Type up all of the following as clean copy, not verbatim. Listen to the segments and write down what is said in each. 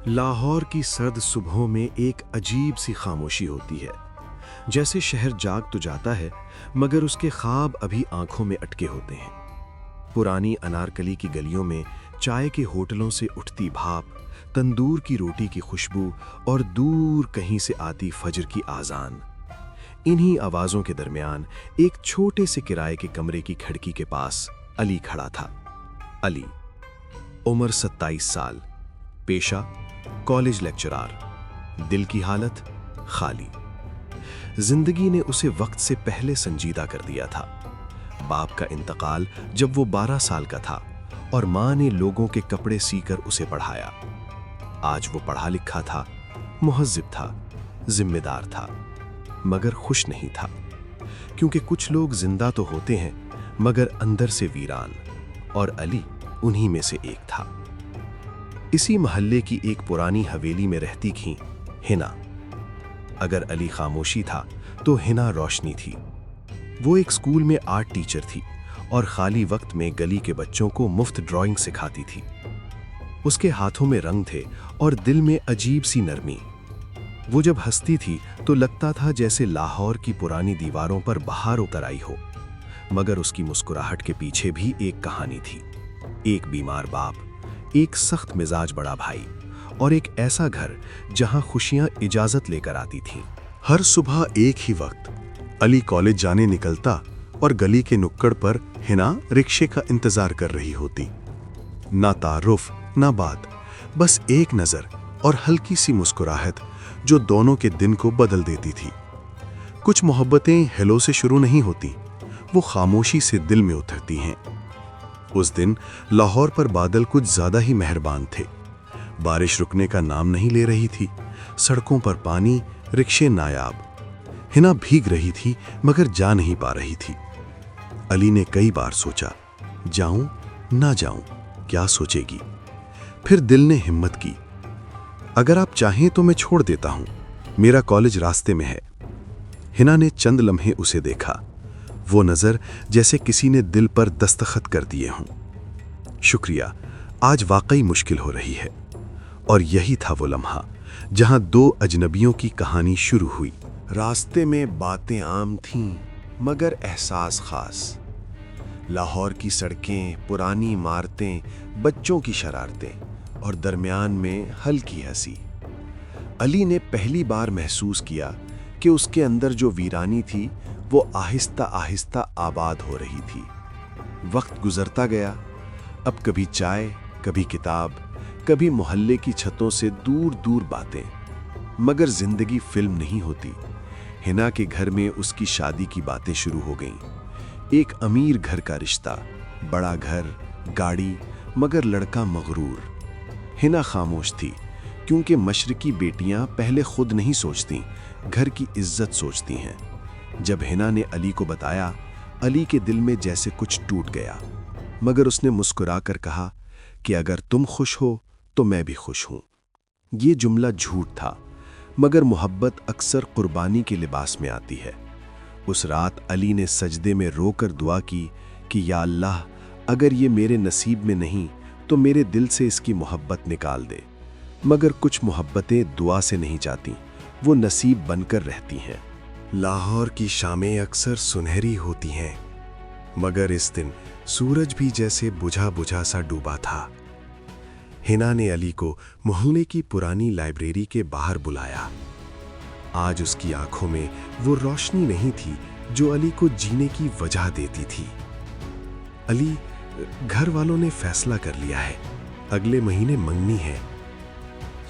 لاہور کی سرد صبحوں میں ایک عجیب سی خاموشی ہوتی ہے، جیسے شہر جاگ تو جاتا ہے مگر اس کے خواب ابھی آنکھوں میں اٹکے ہوتے ہیں۔ پرانی انارکلی کی گلیوں میں چائے کے ہوٹلوں سے اٹھتی بھاپ، تندور کی روٹی کی خوشبو اور دور کہیں سے آتی فجر کی آذان۔ انہی آوازوں کے درمیان ایک چھوٹے سے کرائے کے کمرے کی کھڑکی کے پاس علی کھڑا تھا۔ علی، عمر 27 سال، پیشہ کالج لیکچرار، دل کی حالت خالی۔ زندگی نے اسے وقت سے پہلے سنجیدہ کر دیا تھا۔ باپ کا انتقال جب وہ 12 سال کا تھا اور ماں نے لوگوں کے کپڑے سی کر اسے پڑھایا۔ آج وہ پڑھا لکھا تھا، مہذب تھا، ذمہ دار تھا، مگر خوش نہیں تھا، کیونکہ کچھ لوگ زندہ تو ہوتے ہیں مگر اندر سے ویران، اور علی انہی میں سے ایک تھا۔ اسی محلے کی ایک پرانی حویلی میں رہتی تھی ہنا۔ اگر علی خاموشی تھا تو ہنا روشنی تھی۔ وہ ایک اسکول میں آرٹ ٹیچر تھی اور خالی وقت میں گلی کے بچوں کو مفت ڈرائنگ سکھاتی تھی۔ اس کے ہاتھوں میں رنگ تھے اور دل میں عجیب سی نرمی۔ وہ جب ہنستی تھی تو لگتا تھا جیسے لاہور کی پرانی دیواروں پر بہار اتر آئی ہو، مگر اس کی مسکراہٹ کے پیچھے بھی ایک کہانی تھی۔ ایک بیمار باپ، ایک سخت مزاج بڑا بھائی، اور ایک ایسا گھر جہاں خوشیاں اجازت لے کر آتی تھیں۔ ہر صبح ایک ہی وقت علی کالج جانے نکلتا اور گلی کے نکڑ پر ہنا رکشے کا انتظار کر رہی ہوتی۔ نہ تعارف، نہ بات، بس ایک نظر اور ہلکی سی مسکراہٹ جو دونوں کے دن کو بدل دیتی تھی۔ کچھ محبتیں ہیلو سے شروع نہیں ہوتی، وہ خاموشی سے دل میں اترتی ہیں۔ اس دن لاہور پر بادل کچھ زیادہ ہی مہربان تھے۔ بارش رکنے کا نام نہیں لے رہی تھی، سڑکوں پر پانی، رکشے نایاب۔ ہنا بھیگ رہی تھی مگر جا نہیں پا رہی تھی۔ علی نے کئی بار سوچا، جاؤں نہ جاؤں، کیا سوچے گی؟ پھر دل نے ہمت کی، اگر آپ چاہیں تو میں چھوڑ دیتا ہوں، میرا کالج راستے میں ہے۔ ہنا نے چند لمحے اسے دیکھا، وہ نظر جیسے کسی نے دل پر دستخط کر دیے ہوں۔ شکریہ، آج واقعی مشکل ہو رہی ہے۔ اور یہی تھا وہ لمحہ جہاں دو اجنبیوں کی کہانی شروع ہوئی۔ راستے میں باتیں عام تھیں مگر احساس خاص۔ لاہور کی سڑکیں، پرانی عمارتیں، بچوں کی شرارتیں، اور درمیان میں ہلکی ہنسی۔ علی نے پہلی بار محسوس کیا کہ اس کے اندر جو ویرانی تھی وہ آہستہ آہستہ آباد ہو رہی تھی۔ وقت گزرتا گیا، اب کبھی چائے، کبھی کتاب، کبھی محلے کی چھتوں سے دور دور باتیں، مگر زندگی فلم نہیں ہوتی۔ ہنا کے گھر میں اس کی شادی کی باتیں شروع ہو گئیں۔ ایک امیر گھر کا رشتہ، بڑا گھر، گاڑی، مگر لڑکا مغرور۔ ہنا خاموش تھی، کیونکہ مشرقی بیٹیاں پہلے خود نہیں سوچتیں، گھر کی عزت سوچتی ہیں۔ جب ہنا نے علی کو بتایا، علی کے دل میں جیسے کچھ ٹوٹ گیا، مگر اس نے مسکرا کر کہا کہ اگر تم خوش ہو تو میں بھی خوش ہوں۔ یہ جملہ جھوٹ تھا، مگر محبت اکثر قربانی کے لباس میں آتی ہے۔ اس رات علی نے سجدے میں رو کر دعا کی کہ یا اللہ، اگر یہ میرے نصیب میں نہیں تو میرے دل سے اس کی محبت نکال دے۔ مگر کچھ محبتیں دعا سے نہیں جاتی، وہ نصیب بن کر رہتی ہیں۔ لاہور کی شامیں اکثر سنہری ہوتی ہیں، مگر اس دن سورج بھی جیسے بجھا بجھا سا ڈوبا تھا۔ ہنا نے علی کو محلے کی پرانی لائبریری کے باہر بلایا۔ آج اس کی آنکھوں میں وہ روشنی نہیں تھی جو علی کو جینے کی وجہ دیتی تھی۔ علی، گھر والوں نے فیصلہ کر لیا ہے، اگلے مہینے منگنی ہے۔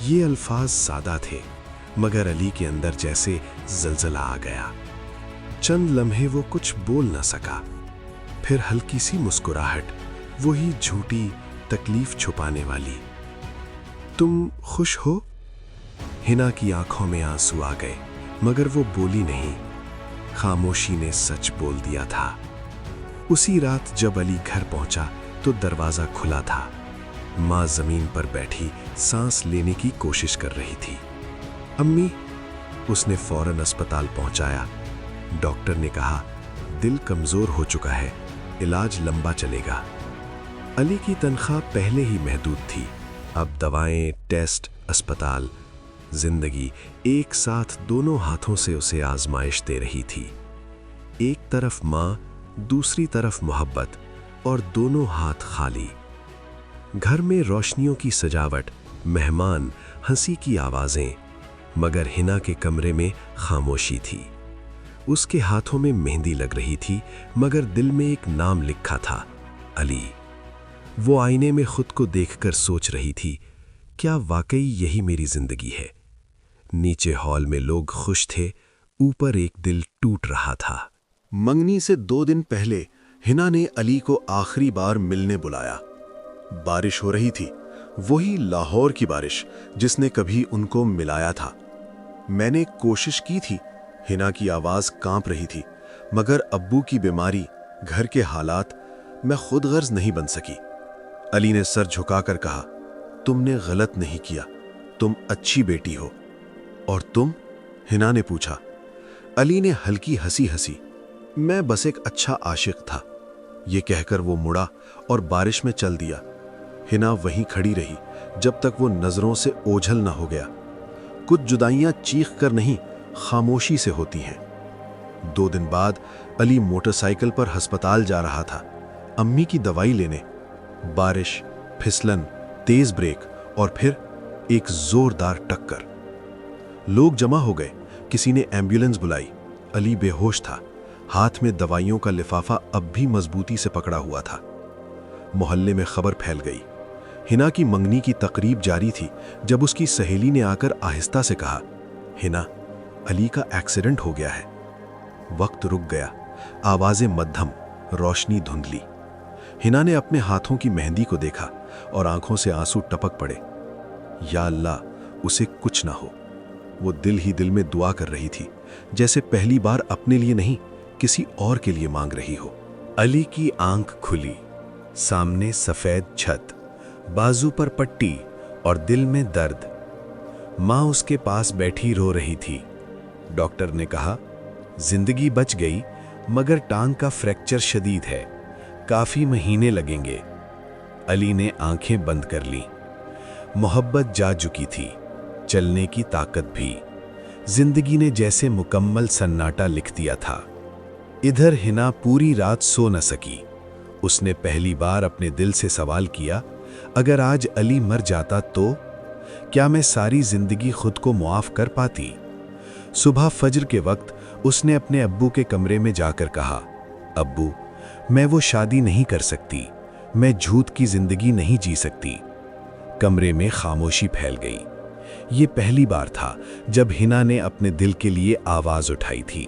یہ الفاظ سادہ تھے، مگر علی کے اندر جیسے زلزلہ آ گیا۔ چند لمحے وہ کچھ بول نہ سکا، پھر ہلکی سی مسکراہٹ، وہی جھوٹی تکلیف چھپانے والی۔ تم خوش ہو؟ ہنا کی آنکھوں میں آنسو آ گئے، مگر وہ بولی نہیں۔ خاموشی نے سچ بول دیا تھا۔ اسی رات جب علی گھر پہنچا تو دروازہ کھلا تھا۔ ماں زمین پر بیٹھی سانس لینے کی کوشش کر رہی تھی۔ امی، اس نے فوراً اسپتال پہنچایا۔ ڈاکٹر نے کہا دل کمزور ہو چکا ہے، علاج لمبا چلے گا۔ علی کی تنخواہ پہلے ہی محدود تھی، اب دوائیں، ٹیسٹ، اسپتال، زندگی ایک ساتھ دونوں ہاتھوں سے اسے آزمائش دے رہی تھی۔ ایک طرف ماں، دوسری طرف محبت، اور دونوں ہاتھ خالی۔ گھر میں روشنیوں کی سجاوٹ، مہمان، ہنسی کی آوازیں، مگر ہنا کے کمرے میں خاموشی تھی۔ اس کے ہاتھوں میں مہندی لگ رہی تھی، مگر دل میں ایک نام لکھا تھا، علی۔ وہ آئینے میں خود کو دیکھ کر سوچ رہی تھی، کیا واقعی یہی میری زندگی ہے؟ نیچے ہال میں لوگ خوش تھے، اوپر ایک دل ٹوٹ رہا تھا۔ منگنی سے 2 دن پہلے ہنا نے علی کو آخری بار ملنے بلایا۔ بارش ہو رہی تھی، وہی لاہور کی بارش جس نے کبھی ان کو ملایا تھا۔ میں نے کوشش کی تھی، ہنا کی آواز کانپ رہی تھی، مگر ابو کی بیماری، گھر کے حالات، میں خود غرض نہیں بن سکی۔ علی نے سر جھکا کر کہا، تم نے غلط نہیں کیا، تم اچھی بیٹی ہو۔ اور تم؟ ہنا نے پوچھا۔ علی نے ہلکی ہنسی ہنسی، میں بس ایک اچھا عاشق تھا۔ یہ کہہ کر وہ مڑا اور بارش میں چل دیا۔ ہنا وہیں کھڑی رہی جب تک وہ نظروں سے اوجھل نہ ہو گیا۔ کچھ جدائیاں چیخ کر نہیں، خاموشی سے ہوتی ہیں۔ 2 دن بعد علی موٹر سائیکل پر ہسپتال جا رہا تھا، امی کی دوائی لینے۔ بارش، پھسلن، تیز بریک اور پھر ایک زوردار ٹکر۔ لوگ جمع ہو گئے، کسی نے ایمبولینس بلائی۔ علی بے ہوش تھا، ہاتھ میں دوائیوں کا لفافہ اب بھی مضبوطی سے پکڑا ہوا تھا۔ محلے میں خبر پھیل گئی۔ ہنا کی منگنی کی تقریب جاری تھی جب اس کی سہیلی نے آ کر آہستہ سے کہا، ہنا، علی کا ایکسیڈنٹ ہو گیا ہے۔ وقت رک گیا، آوازیں مدھم، روشنی دھندلی۔ ہنا نے اپنے ہاتھوں کی مہندی کو دیکھا اور آنکھوں سے آنسو ٹپک پڑے۔ یا اللہ، اسے کچھ نہ ہو۔ وہ دل ہی دل میں دعا کر رہی تھی، جیسے پہلی بار اپنے لیے نہیں، کسی اور کے لیے مانگ رہی ہو۔ علی کی آنکھ کھلی، سامنے سفید چھت، بازو پر پٹی اور دل میں درد۔ ماں اس کے پاس بیٹھی رو رہی تھی۔ ڈاکٹر نے کہا، زندگی بچ گئی، مگر ٹانگ کا فریکچر شدید ہے، کافی مہینے لگیں گے۔ علی نے آنکھیں بند کر لیں۔ محبت جا چکی تھی، چلنے کی طاقت بھی۔ زندگی نے جیسے مکمل سناٹا لکھ دیا تھا۔ ادھر ہنا پوری رات سو نہ سکی۔ اس نے پہلی بار اپنے دل سے سوال کیا، اگر آج علی مر جاتا تو کیا میں ساری زندگی خود کو معاف کر پاتی؟ صبح فجر کے وقت اس نے اپنے ابو کے کمرے میں جا کر کہا، ابو، میں وہ شادی نہیں کر سکتی، میں جھوٹ کی زندگی نہیں جی سکتی۔ کمرے میں خاموشی پھیل گئی۔ یہ پہلی بار تھا جب ہنا نے اپنے دل کے لیے آواز اٹھائی تھی۔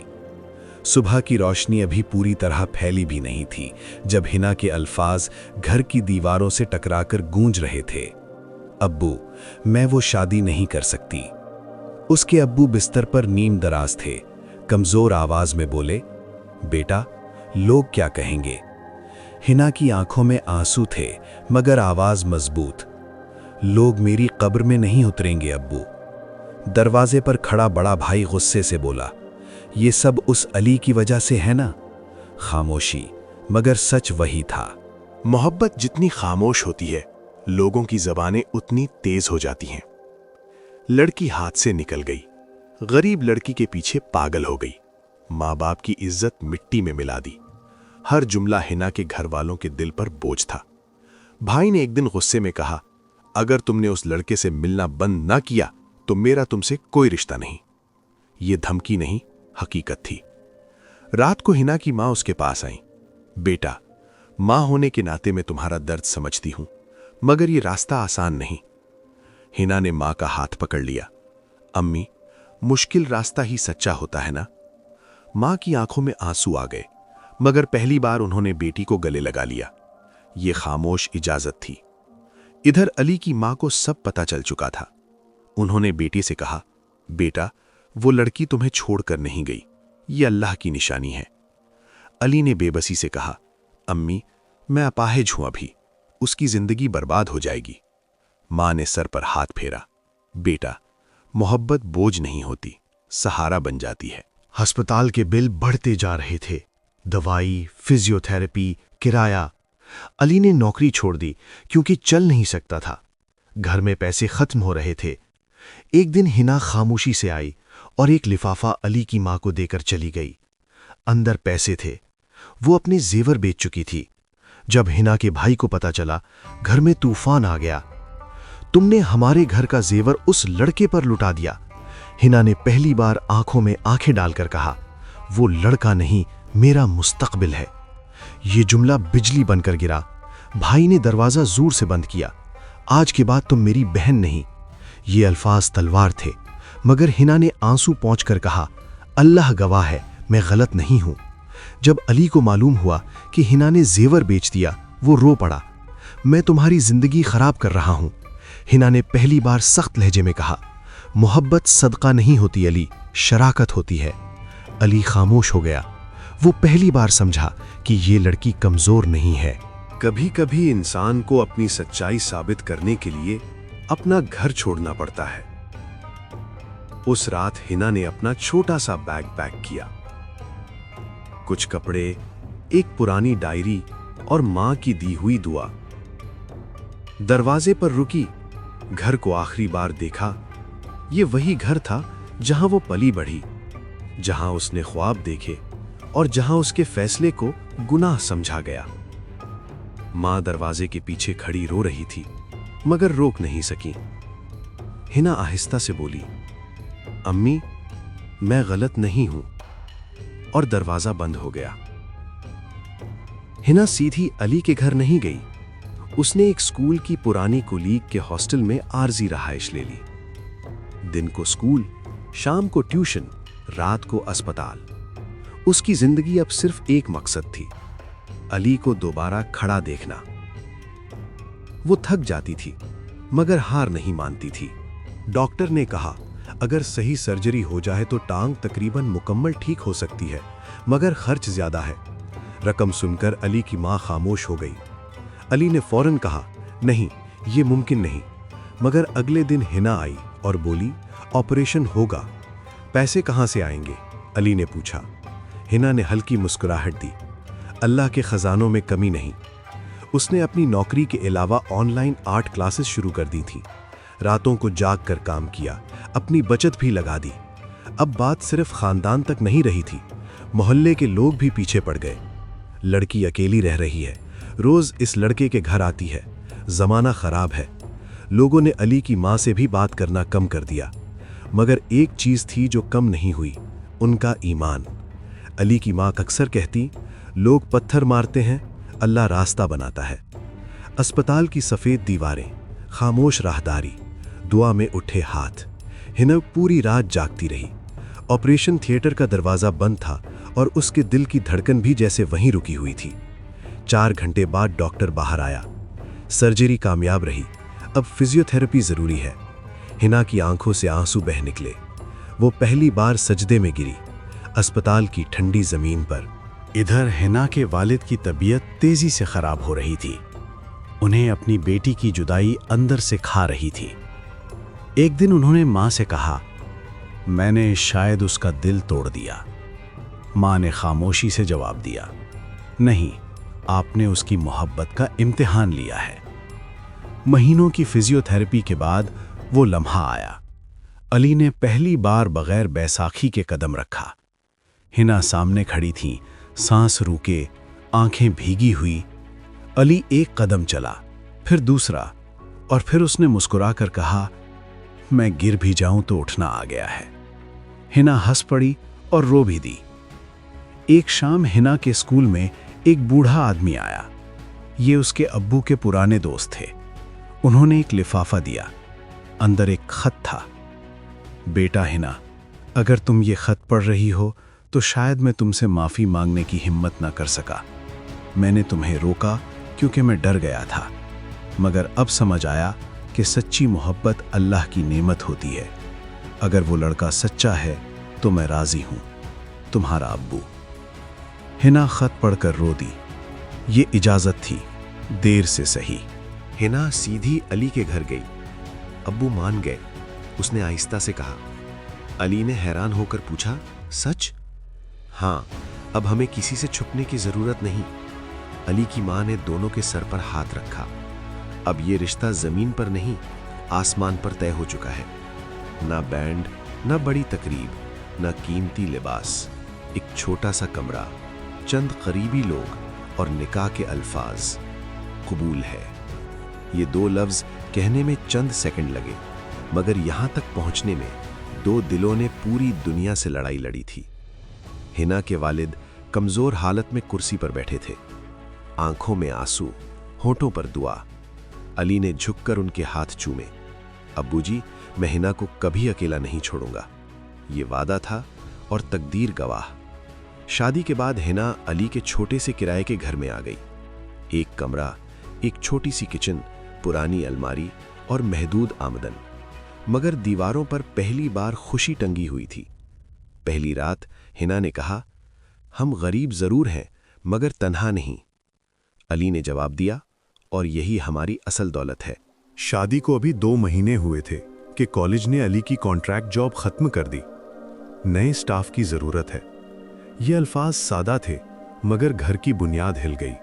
صبح کی روشنی ابھی پوری طرح پھیلی بھی نہیں تھی جب ہنا کے الفاظ گھر کی دیواروں سے ٹکرا کر گونج رہے تھے، ابو، میں وہ شادی نہیں کر سکتی۔ اس کے ابو بستر پر نیم دراز تھے، کمزور آواز میں بولے، بیٹا، لوگ کیا کہیں گے؟ ہنا کی آنکھوں میں آنسو تھے، مگر آواز مضبوط، لوگ میری قبر میں نہیں اتریں گے ابو۔ دروازے پر کھڑا بڑا بھائی غصے سے بولا، یہ سب اس علی کی وجہ سے ہے نا؟ خاموشی، مگر سچ وہی تھا۔ محبت جتنی خاموش ہوتی ہے، لوگوں کی زبانیں اتنی تیز ہو جاتی ہیں۔ لڑکی ہاتھ سے نکل گئی، غریب لڑکی کے پیچھے پاگل ہو گئی، ماں باپ کی عزت مٹی میں ملا دی۔ ہر جملہ ہنا کے گھر والوں کے دل پر بوجھ تھا۔ بھائی نے ایک دن غصے میں کہا، اگر تم نے اس لڑکے سے ملنا بند نہ کیا تو میرا تم سے کوئی رشتہ نہیں۔ یہ دھمکی نہیں، حقیقت تھی۔ رات کو ہنا کی ماں اس کے پاس آئیں، بیٹا، ماں ہونے کے ناطے میں تمہارا درد سمجھتی ہوں، مگر یہ راستہ آسان نہیں۔ ہنا نے ماں کا ہاتھ پکڑ لیا، امی، مشکل راستہ ہی سچا ہوتا ہے نا؟ ماں کی آنکھوں میں آنسو آ گئے، مگر پہلی بار انہوں نے بیٹی کو گلے لگا لیا۔ یہ خاموش اجازت تھی۔ ادھر علی کی ماں کو سب پتہ چل چکا تھا۔ انہوں نے بیٹی سے کہا، بیٹا، وہ لڑکی تمہیں چھوڑ کر نہیں گئی، یہ اللہ کی نشانی ہے۔ علی نے بے بسی سے کہا، امی، میں اپاہج ہوں ابھی، اس کی زندگی برباد ہو جائے گی۔ ماں نے سر پر ہاتھ پھیرا، بیٹا، محبت بوجھ نہیں ہوتی، سہارا بن جاتی ہے۔ ہسپتال کے بل بڑھتے جا رہے تھے، دوائی، فزیو تھراپی، کرایہ۔ علی نے نوکری چھوڑ دی کیونکہ چل نہیں سکتا تھا۔ घर में पैसे खत्म हो रहे थे। एक दिन हिना खामोशी से आई और एक लिफाफा अली की मां को देकर चली गई। अंदर पैसे थे। वो अपने जेवर बेच चुकी थी। जब हिना के भाई को पता चला, घर में तूफान आ गया। तुमने हमारे घर का जेवर उस लड़के पर लुटा दिया। हिना ने पहली बार आंखों में आंखें डालकर कहा, वो लड़का नहीं, मेरा मुस्तकबिल है। ये जुमला बिजली बनकर गिरा। भाई ने दरवाजा जोर से बंद किया। आज के बाद तुम मेरी बहन नहीं। ये अल्फाज तलवार थे, मगर हिना ने आंसू पोंछकर कहा, अल्लाह गवाह है, मैं गलत नहीं हूं। जब अली को मालूम हुआ कि हिना ने जेवर बेच दिया, वो रो पड़ा। मैं तुम्हारी जिंदगी खराब कर रहा हूं। हिना ने पहली बार सख्त लहजे में कहा, मोहब्बत सदका नहीं होती अली, शराकत होती है। अली खामोश हो गया। वो पहली बार समझा कि ये लड़की कमजोर नहीं है। कभी कभी इंसान को अपनी सच्चाई साबित करने के लिए अपना घर छोड़ना पड़ता है। उस रात हिना ने अपना छोटा सा बैग पैक किया। कुछ कपड़े, एक पुरानी डायरी और मां की दी हुई दुआ। दरवाजे पर रुकी, घर को आखिरी बार देखा। ये वही घर था जहां वो पली बढ़ी, जहां उसने ख्वाब देखे और जहां उसके फैसले को गुनाह समझा गया। मां दरवाजे के पीछे खड़ी रो रही थी, मगर रोक नहीं सकी। हिना आहिस्ता से बोली, अम्मी, मैं गलत नहीं हूं, और दरवाजा बंद हो गया। हिना सीधी अली के घर नहीं गई। उसने एक स्कूल की पुरानी कुलीग के हॉस्टल में आरजी रहाइश ले ली। दिन को स्कूल, शाम को ट्यूशन, रात को अस्पताल। उसकी जिंदगी अब सिर्फ एक मकसद थी, अली को दोबारा खड़ा देखना। वो थक जाती थी, मगर हार नहीं मानती थी। डॉक्टर ने कहा, अगर सही सर्जरी हो जाए तो टांग तकरीबन मुकम्मल ठीक हो सकती है, मगर खर्च ज्यादा है। रकम सुनकर अली की मां खामोश हो गई। अली ने फौरन कहा, नहीं, ये मुमकिन नहीं। मगर अगले दिन हिना आई और बोली, ऑपरेशन होगा। पैसे कहां से आएंगे? अली ने पूछा। हिना ने हल्की मुस्कुराहट दी, अल्लाह के खजानों में कमी नहीं। उसने अपनी नौकरी के अलावा ऑनलाइन आर्ट क्लासेस शुरू कर दी थी। रातों को जाग कर काम किया, अपनी बचत भी लगा दी। अब बात सिर्फ खानदान तक नहीं रही थी, मोहल्ले के लोग भी पीछे पड़ गए। लड़की अकेली रह रही है, रोज इस लड़के के घर आती है। जमाना खराब है। लोगों ने अली की मां से भी बात करना कम कर दिया, मगर एक चीज थी जो कम नहीं हुई, उनका ईमान। अली की मां अक्सर कहती, लोग पत्थर मारते हैं, अल्लाह रास्ता बनाता है। अस्पताल की सफेद दीवारें, खामोश राहदारी, दुआ में उठे हाथ। हिना पूरी रात जागती रही। ऑपरेशन थिएटर का दरवाजा बंद था और उसके दिल की धड़कन भी जैसे वहीं रुकी हुई थी। 4 घंटे बाद डॉक्टर बाहर आया। सर्जरी कामयाब रही। अब फिजियोथेरेपी जरूरी है। हिना की आंखों से आंसू बह निकले। वो पहली बार सजदे में गिरी, अस्पताल की ठंडी जमीन पर। इधर हिना के वालिद की तबीयत तेजी से खराब हो रही थी। उन्हें अपनी बेटी की जुदाई अंदर से खा रही थी। एक दिन उन्होंने मां से कहा, मैंने शायद उसका दिल तोड़ दिया। मां ने खामोशी से जवाब दिया, नहीं, आपने उसकी मोहब्बत का इम्तिहान लिया है। महीनों की फिजियोथेरेपी के बाद वो लम्हा आया। अली ने पहली बार बगैर बैसाखी के कदम रखा। हिना सामने खड़ी थी, सांस रुके, आंखें भीगी हुई। अली एक कदम चला, फिर दूसरा, और फिर उसने मुस्कुराकर कहा, मैं गिर भी जाऊं तो उठना आ गया है। हिना हंस पड़ी और रो भी दी। एक शाम हिना के स्कूल में एक बूढ़ा आदमी आया। ये उसके अब्बू के पुराने दोस्त थे। उन्होंने एक लिफाफा दिया। अंदर एक खत था, बेटा हिना, अगर तुम ये खत पढ़ रही हो तो शायद मैं तुमसे माफ़ी मांगने की हिम्मत ना कर सका। मैंने तुम्हें रोका क्योंकि मैं डर गया था, मगर अब समझ आया कि सच्ची मोहब्बत अल्लाह की नेमत होती है। अगर वो लड़का सच्चा है तो मैं राज़ी हूँ। तुम्हारा अब्बू। हिना खत पढ़कर रो दी। ये इजाज़त थी, देर से सही। हिना सीधी अली के घर गई। अब्बू मान गए। उसने आहिस्ता से कहा। अली ने हैरान होकर पूछा, सच? हाँ, अब हमें किसी से छुपने की जरूरत नहीं। अली की मां ने दोनों के सर पर हाथ रखा। अब ये रिश्ता जमीन पर नहीं, आसमान पर तय हो चुका है। ना बैंड, ना बड़ी तकरीब, ना कीमती लिबास, एक छोटा सा कमरा, चंद करीबी लोग और निकाह के अल्फाज, कबूल है। ये दो लफ्ज कहने में चंद सेकंड लगे, मगर यहां तक पहुंचने में दो दिलों ने पूरी दुनिया से लड़ाई लड़ी थी। हिना के वालिद कमजोर हालत में कुर्सी पर बैठे थे, आंखों में आंसू, होठों पर दुआ। अली ने झुककर उनके हाथ चूमे। अब्बूजी, मैं हिना को कभी अकेला नहीं छोड़ूंगा। ये वादा था और तकदीर गवाह। शादी के बाद हिना अली के छोटे से किराए के घर में आ गई। एक कमरा, एक छोटी सी किचन, पुरानी अलमारी और महदूद आमदन, मगर दीवारों पर पहली बार खुशी टंगी हुई थी। पहली रात हिना ने कहा, हम गरीब जरूर हैं मगर तन्हा नहीं। अली ने जवाब दिया, और यही हमारी असल दौलत है। शादी को अभी 2 महीने हुए थे कि कॉलेज ने अली की कॉन्ट्रैक्ट जॉब खत्म कर दी। नए स्टाफ की जरूरत है। ये अल्फाज सादा थे, मगर घर की बुनियाद हिल गई।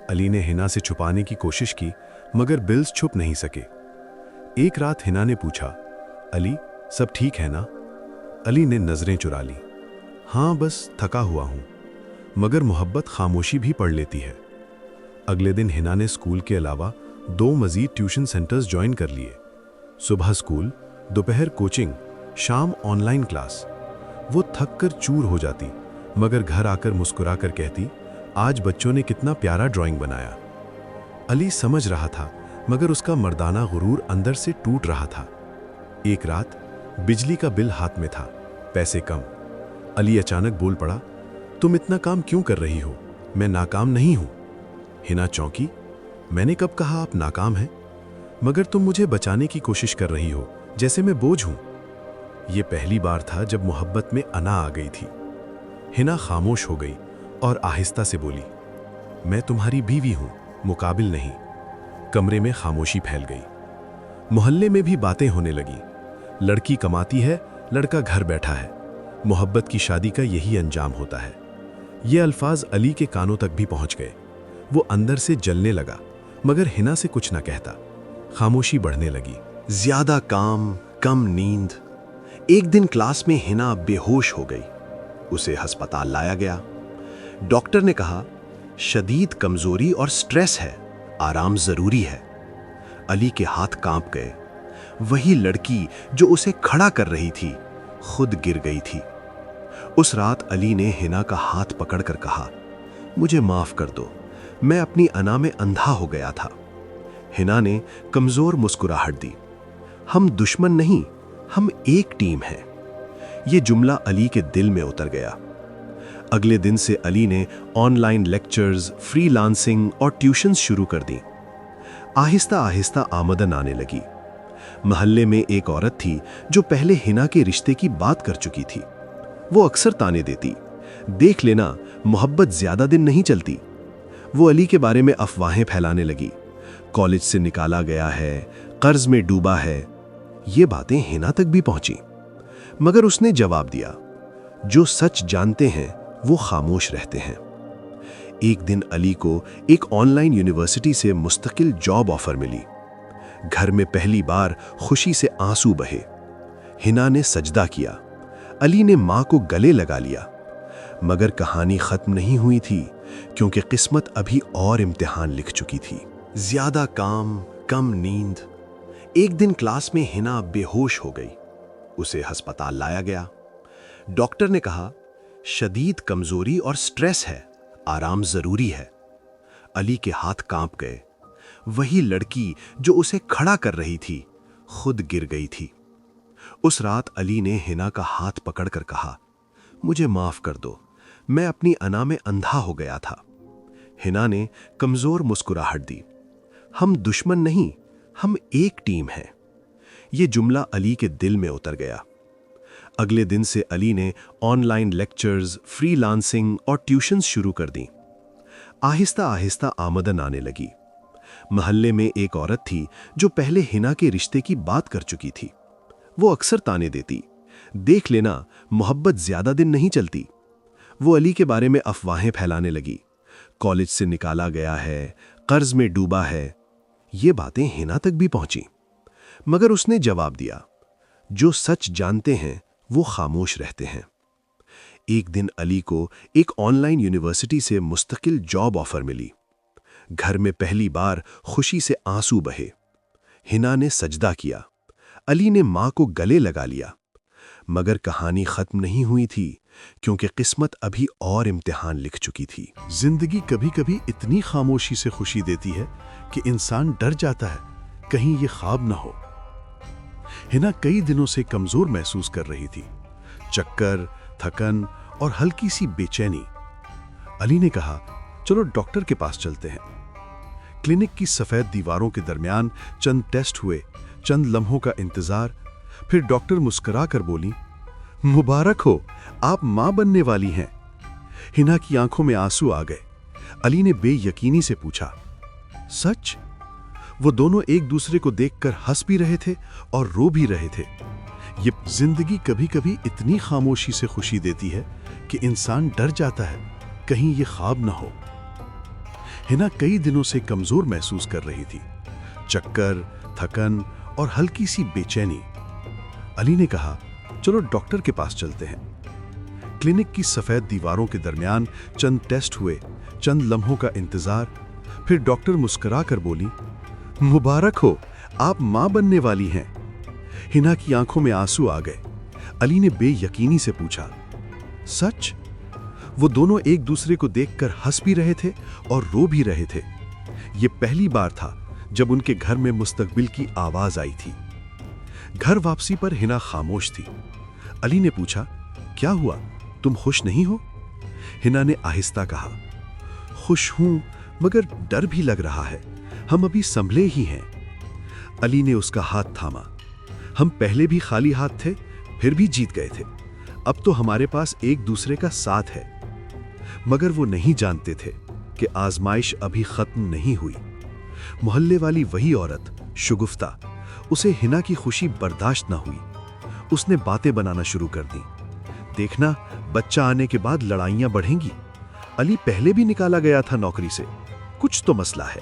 अली ने हिना से छुपाने की कोशिश की, मगर बिल्स छुप नहीं सके। एक रात हिना ने पूछा, अली, सब ठीक है ना? अली ने नजरें चुरा ली। हाँ, बस थका हुआ हूं। मगर मोहब्बत खामोशी भी पढ़ लेती है। अगले दिन हिना ने स्कूल के अलावा 2 मजीद ट्यूशन सेंटर्स ज्वाइन कर लिए। सुबह स्कूल, दोपहर कोचिंग, शाम ऑनलाइन क्लास। वो थक कर चूर हो जाती, मगर घर आकर मुस्कुरा कर कहती, आज बच्चों ने कितना प्यारा ड्राइंग बनाया। अली समझ रहा था, मगर उसका मर्दाना गुरूर अंदर से टूट रहा था। एक रात बिजली का बिल हाथ में था, पैसे कम। अली अचानक बोल पड़ा, तुम इतना काम क्यों कर रही हो? मैं नाकाम नहीं हूं। हिना चौंकी। मैंने कब कहा आप नाकाम हैं? मगर तुम मुझे बचाने की कोशिश कर रही हो, जैसे मैं बोझ हूं। यह पहली बार था जब मोहब्बत में अना आ गई थी। हिना खामोश हो गई और आहिस्ता से बोली, मैं तुम्हारी बीवी हूं, मुकाबिल नहीं। कमरे में खामोशी फैल गई। मोहल्ले में भी बातें होने लगी। लड़की कमाती है, लड़का घर बैठा है। मोहब्बत की शादी का यही अंजाम होता है। ये अल्फाज अली के कानों तक भी पहुंच गए। वो अंदर से जलने लगा, मगर हिना से कुछ न कहता। खामोशी बढ़ने लगी। ज्यादा काम, कम नींद। एक दिन क्लास में हिना बेहोश हो गई। उसे अस्पताल लाया गया। डॉक्टर ने कहा, शदीद कमजोरी और स्ट्रेस है, आराम जरूरी है। अली के हाथ कांप गए। वही लड़की जो उसे खड़ा कर रही थी, खुद गिर गई थी। उस रात अली ने हिना का हाथ पकड़कर कहा, मुझे माफ कर दो, मैं अपनी अना में अंधा हो गया था। हिना ने कमजोर मुस्कुराहट दी। हम दुश्मन नहीं, हम एक टीम हैं। यह जुमला अली के दिल में उतर गया। अगले दिन से अली ने ऑनलाइन लेक्चर्स, फ्रीलांसिंग और ट्यूशन्स शुरू कर दी। आहिस्ता आहिस्ता आमदन आने लगी। महल्ले में एक औरत थी जो पहले हिना के रिश्ते की बात कर चुकी थी। वो अक्सर ताने देती, देख लेना, मोहब्बत ज्यादा दिन नहीं चलती। वो अली के बारे में अफवाहें फैलाने लगी। कॉलेज से निकाला गया है, कर्ज में डूबा है। ये बातें हिना तक भी पहुंची, मगर उसने जवाब दिया, जो सच जानते हैं वो खामोश रहते हैं। एक दिन अली को एक ऑनलाइन यूनिवर्सिटी से मुस्तकिल जॉब ऑफर मिली। घर में पहली बार खुशी से आंसू बहे। हिना ने सजदा किया। अली ने मां को गले लगा लिया। मगर कहानी खत्म नहीं हुई थी, क्योंकि किस्मत अभी और इम्तिहान लिख चुकी थी। ज्यादा काम, कम नींद। एक दिन क्लास में हिना बेहोश हो गई। उसे अस्पताल लाया गया। डॉक्टर ने कहा, शदीद कमजोरी और स्ट्रेस है, आराम जरूरी है। अली के हाथ कांप गए। वही लड़की जो उसे खड़ा कर रही थी, खुद गिर गई थी। उस रात अली ने हिना का हाथ पकड़कर कहा, मुझे माफ कर दो, मैं अपनी अना में अंधा हो गया था। हिना ने कमजोर मुस्कुराहट दी। हम दुश्मन नहीं, हम एक टीम हैं। यह जुमला अली के दिल में उतर गया। अगले दिन से अली ने ऑनलाइन लेक्चर्स, फ्रीलांसिंग और ट्यूशन्स शुरू कर दी। आहिस्ता आहिस्ता आमदन आने लगी। महल्ले में एक औरत थी जो पहले हिना के रिश्ते की बात कर चुकी थी। वो अक्सर ताने देती, देख लेना, मोहब्बत ज्यादा दिन नहीं चलती। वो अली के बारे में अफवाहें फैलाने लगी। कॉलेज से निकाला गया है, कर्ज में डूबा है। ये बातें हिना तक भी पहुंची, मगर उसने जवाब दिया, जो सच जानते हैं वो खामोश रहते हैं। एक दिन अली को एक ऑनलाइन यूनिवर्सिटी से मुस्तकिल जॉब ऑफर मिली। घर में पहली बार खुशी से आंसू बहे। हिना ने सजदा किया, अली ने मां को गले लगा लिया। मगर कहानी खत्म नहीं हुई थी, क्योंकि किस्मत अभी और इम्तिहान लिख चुकी थी। जिंदगी कभी कभी इतनी खामोशी से खुशी देती है कि इंसान डर जाता है कहीं ये ख्वाब न हो। हिना कई दिनों से कमजोर महसूस कर रही थी, चक्कर, थकन और हल्की सी बेचैनी। अली ने कहा, चलो डॉक्टर के पास चलते हैं। क्लिनिक की सफेद दीवारों के दरमियान चंद टेस्ट हुए, चंद लम्हों का इंतजार। फिर डॉक्टर मुस्कुरा कर बोली, मुबारक हो, आप मां बनने वाली हैं। हिना की आंखों में आंसू आ गए। अली ने बेयकीनी से पूछा, सच? वो दोनों एक दूसरे को देखकर हंस भी रहे थे और रो भी रहे थे। ये जिंदगी कभी कभी इतनी खामोशी से खुशी देती है कि इंसान डर जाता है कहीं ये ख्वाब न हो। हिना कई दिनों से कमजोर महसूस कर रही थी, चक्कर, थकन और हल्की सी बेचैनी। अली ने कहा, चलो डॉक्टर के पास चलते हैं। क्लिनिक की सफेद दीवारों के दरमियान चंद टेस्ट हुए, चंद लम्हों का इंतजार। फिर डॉक्टर मुस्कुरा कर बोली, मुबारक हो, आप मां बनने वाली हैं। हिना की आंखों में आंसू आ गए। अली ने बेयकीनी से पूछा, सच? वो दोनों एक दूसरे को देखकर हंस भी रहे थे और रो भी रहे थे। ये पहली बार था जब उनके घर में मुस्तकबिल की आवाज आई थी। घर वापसी पर हिना खामोश थी। अली ने पूछा, क्या हुआ, तुम खुश नहीं हो? हिना ने आहिस्ता कहा, खुश हूं, मगर डर भी लग रहा है, हम अभी संभले ही हैं। अली ने उसका हाथ थामा। हम पहले भी खाली हाथ थे, फिर भी जीत गए थे। अब तो हमारे पास एक दूसरे का साथ है। मगर वो नहीं जानते थे कि आजमाइश अभी खत्म नहीं हुई। मोहल्ले वाली वही औरत, शुगुफ्ता, उसे हिना की खुशी बर्दाश्त न हुई। उसने बातें बनाना शुरू कर दी। देखना, बच्चा आने के बाद लड़ाइयां बढ़ेंगी। अली पहले भी निकाला गया था नौकरी से, कुछ तो मसला है।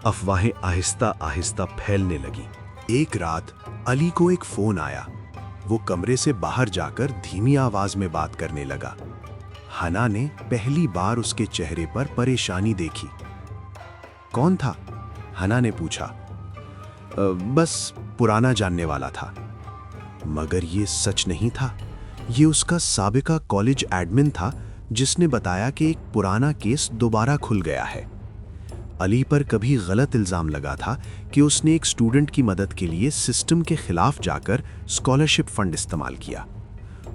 अफवाहें आहिस्ता आहिस्ता फैलने लगी। एक रात अली को एक फोन आया। वो कमरे से बाहर जाकर धीमी आवाज में बात करने लगा। हना ने पहली बार उसके चेहरे पर परेशानी देखी। कौन था? हना ने पूछा। बस पुराना जानने वाला था। मगर ये सच नहीं था। ये उसका साबिका कॉलेज एडमिन था, जिसने बताया कि एक पुराना केस दोबारा खुल गया है। अली पर कभी गलत इल्जाम लगा था कि उसने एक स्टूडेंट की मदद के लिए सिस्टम के खिलाफ जाकर स्कॉलरशिप फंड इस्तेमाल किया।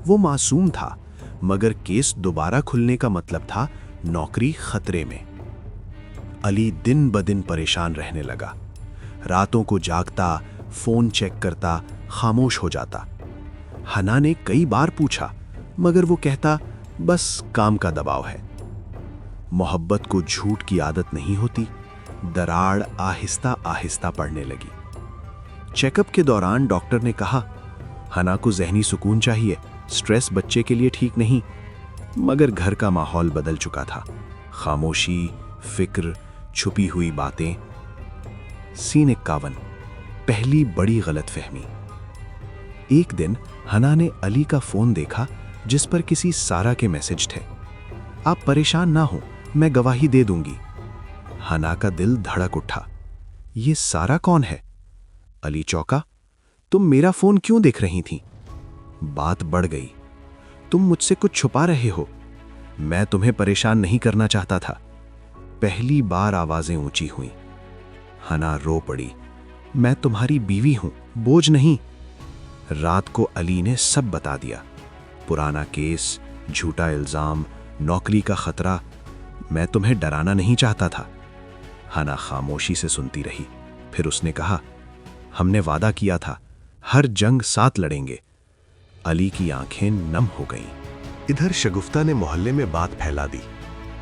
वो मासूम था, मगर केस दोबारा खुलने का मतलब था नौकरी खतरे में। अली दिन ब दिन परेशान रहने लगा। रातों को जागता, फोन चेक करता, खामोश हो जाता। हना ने कई बार पूछा, मगर वो कहता, बस काम का दबाव है। मोहब्बत को झूठ की आदत नहीं होती। दरार आहिस्ता आहिस्ता पड़ने लगी। चेकअप के दौरान डॉक्टर ने कहा, हना को ज़हनी सुकून चाहिए, स्ट्रेस बच्चे के लिए ठीक नहीं। मगर घर का माहौल बदल चुका था। खामोशी, फिक्र, छुपी हुई बातें। सीन 51, पहली बड़ी गलतफहमी। एक दिन हना ने अली का फोन देखा, जिस पर किसी सारा के मैसेज थे। आप परेशान ना हो, मैं गवाही दे दूंगी। हना का दिल धड़क उठा। ये सारा कौन है? अली चौंका। तुम मेरा फोन क्यों देख रही थी? बात बढ़ गई। तुम मुझसे कुछ छुपा रहे हो। मैं तुम्हें परेशान नहीं करना चाहता था। पहली बार आवाजें ऊंची हुई। हना रो पड़ी। मैं तुम्हारी बीवी हूं, बोझ नहीं। रात को अली ने सब बता दिया। पुराना केस, झूठा इल्जाम, नौकरी का खतरा। मैं तुम्हें डराना नहीं चाहता था। हना खामोशी से सुनती रही। फिर उसने कहा, हमने वादा किया था, हर जंग साथ लड़ेंगे। अली की आंखें नम हो गईं। इधर शगुफ्ता ने मोहल्ले में बात फैला दी।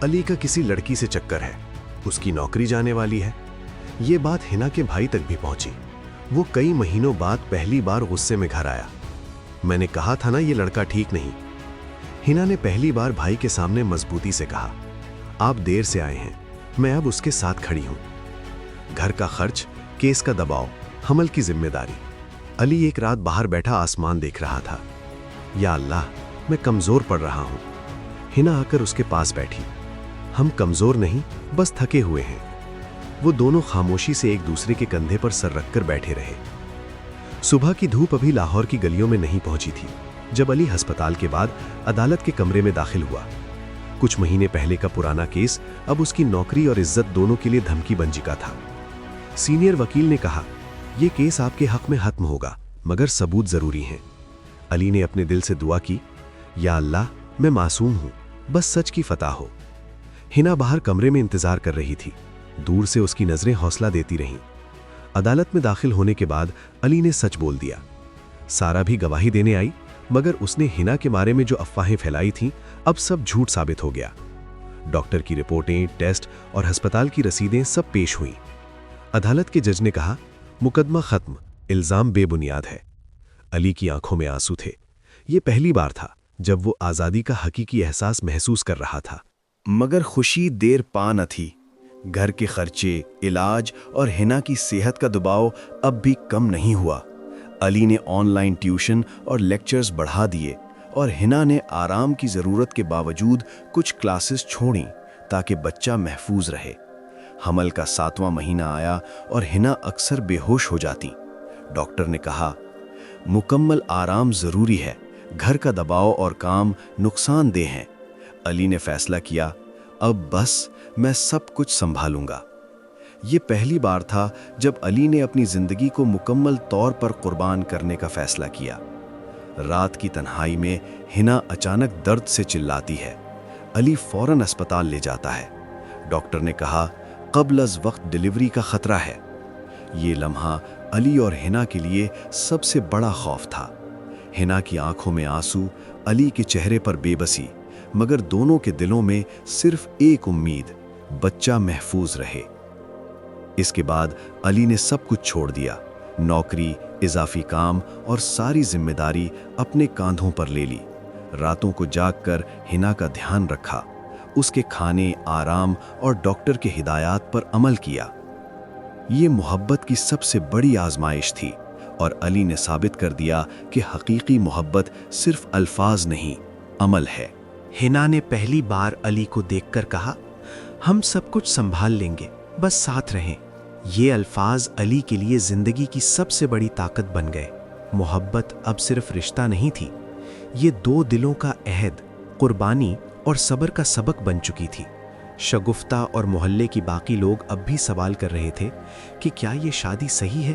अली का किसी लड़की से चक्कर है, उसकी नौकरी जाने वाली है। ये बात हिना के भाई तक भी पहुंची। वो कई महीनों बाद पहली बार गुस्से में घर आया। मैंने कहा था ना, ये लड़का ठीक नहीं। हिना ने पहली बार भाई के सामने मजबूती से कहा, आप देर से आए हैं, मैं अब उसके साथ खड़ी हूं। घर का खर्च, केस का दबाव, حمل کی ذمہ داری۔ علی ایک رات باہر بیٹھا آسمان دیکھ رہا تھا۔ یا اللہ، میں کمزور پڑ رہا ہوں۔ ہنا آ کر اس کے پاس بیٹھی۔ ہم کمزور نہیں، بس تھکے ہوئے ہیں۔ وہ دونوں خاموشی سے ایک دوسرے کے کندھے پر سر رکھ کر بیٹھے رہے۔ صبح کی دھوپ ابھی لاہور کی گلیوں میں نہیں پہنچی تھی جب علی ہسپتال کے بعد عدالت کے کمرے میں داخل ہوا۔ کچھ مہینے پہلے کا پرانا کیس اب اس کی نوکری اور عزت دونوں کے لیے دھمکی بن چکا تھا۔ سینئر وکیل نے کہا، یہ کیس آپ کے حق میں ختم ہوگا، مگر ثبوت ضروری ہیں۔ علی نے اپنے دل سے دعا کی، یا اللہ، میں معصوم ہوں، بس سچ کی فتح ہو۔ ہنا باہر کمرے میں انتظار کر رہی تھی۔ دور سے اس کی نظریں حوصلہ دیتی رہیں۔ عدالت میں داخل ہونے کے بعد علی نے سچ بول دیا۔ سارا بھی گواہی دینے آئی، مگر اس نے ہنا کے بارے میں جو افواہیں پھیلائی تھیں اب سب جھوٹ ثابت ہو گیا۔ ڈاکٹر کی رپورٹیں، ٹیسٹ اور ہسپتال کی رسیدیں سب پیش ہوئیں۔ عدالت کے جج نے کہا، مقدمہ ختم، الزام بے بنیاد ہے۔ علی کی آنکھوں میں آنسو تھے۔ یہ پہلی بار تھا جب وہ آزادی کا حقیقی احساس محسوس کر رہا تھا۔ مگر خوشی دیر پا نہ تھی۔ گھر کے خرچے، علاج اور ہنا کی صحت کا دباؤ اب بھی کم نہیں ہوا۔ علی نے آن لائن ٹیوشن اور لیکچرز بڑھا دیے اور ہنا نے آرام کی ضرورت کے باوجود کچھ کلاسز چھوڑیں تاکہ بچہ محفوظ رہے۔ حمل کا 7واں مہینہ آیا اور ہنا اکثر بے ہوش ہو جاتی۔ ڈاکٹر نے کہا، مکمل آرام ضروری ہے، گھر کا دباؤ اور کام نقصان دہ ہیں۔ علی نے فیصلہ کیا، اب بس میں سب کچھ سنبھالوں گا۔ یہ پہلی بار تھا جب علی نے اپنی زندگی کو مکمل طور پر قربان کرنے کا فیصلہ کیا۔ رات کی تنہائی میں ہنا اچانک درد سے چلاتی ہے۔ علی فوراً اسپتال لے جاتا ہے۔ ڈاکٹر نے کہا، قبل از وقت ڈیلیوری کا خطرہ ہے۔ یہ لمحہ علی اور ہنا کے لیے سب سے بڑا خوف تھا۔ ہنا کی آنکھوں میں آنسو، علی کے چہرے پر بے بسی، مگر دونوں کے دلوں میں صرف ایک امید، بچہ محفوظ رہے۔ اس کے بعد علی نے سب کچھ چھوڑ دیا، نوکری، اضافی کام اور ساری ذمہ داری اپنے کاندھوں پر لے لی۔ راتوں کو جاگ کر ہنا کا دھیان رکھا، اس کے کھانے، آرام اور ڈاکٹر کے ہدایات پر عمل کیا۔ یہ محبت کی سب سے بڑی آزمائش تھی اور علی نے ثابت کر دیا کہ حقیقی محبت صرف الفاظ نہیں، عمل ہے۔ ہنا نے پہلی بار علی کو دیکھ کر کہا، ہم سب کچھ سنبھال لیں گے، بس ساتھ رہیں۔ یہ الفاظ علی کے لیے زندگی کی سب سے بڑی طاقت بن گئے۔ محبت اب صرف رشتہ نہیں تھی، یہ دو دلوں کا عہد، قربانی اور صبر کا سبق بن چکی تھی۔ شگفتہ اور محلے کی باقی لوگ اب بھی سوال کر رہے تھے کہ کیا یہ شادی صحیح ہے؟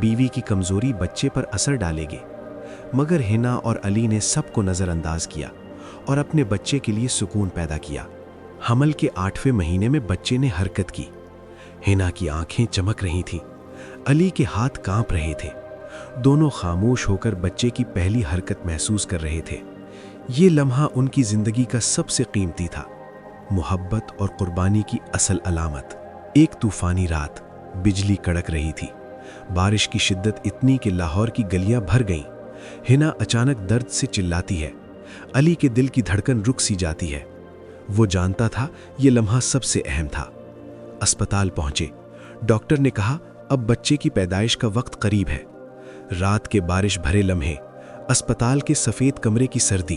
بیوی کی کمزوری بچے پر اثر ڈالے گی؟ مگر ہنا اور علی نے سب کو نظر انداز کیا اور اپنے بچے کے لیے سکون پیدا کیا۔ حمل کے 8ویں مہینے میں بچے نے حرکت کی۔ ہنا کی آنکھیں چمک رہی تھیں، علی کے ہاتھ کانپ رہے تھے۔ دونوں خاموش ہو کر بچے کی پہلی حرکت محسوس کر رہے تھے۔ یہ لمحہ ان کی زندگی کا سب سے قیمتی تھا، محبت اور قربانی کی اصل علامت۔ ایک طوفانی رات، بجلی کڑک رہی تھی، بارش کی شدت اتنی کہ لاہور کی گلیاں بھر گئیں۔ ہنا اچانک درد سے چلاتی ہے، علی کے دل کی دھڑکن رک سی جاتی ہے۔ وہ جانتا تھا یہ لمحہ سب سے اہم تھا۔ اسپتال پہنچے، ڈاکٹر نے کہا اب بچے کی پیدائش کا وقت قریب ہے۔ رات کے بارش بھرے لمحے، اسپتال کے سفید کمرے کی سردی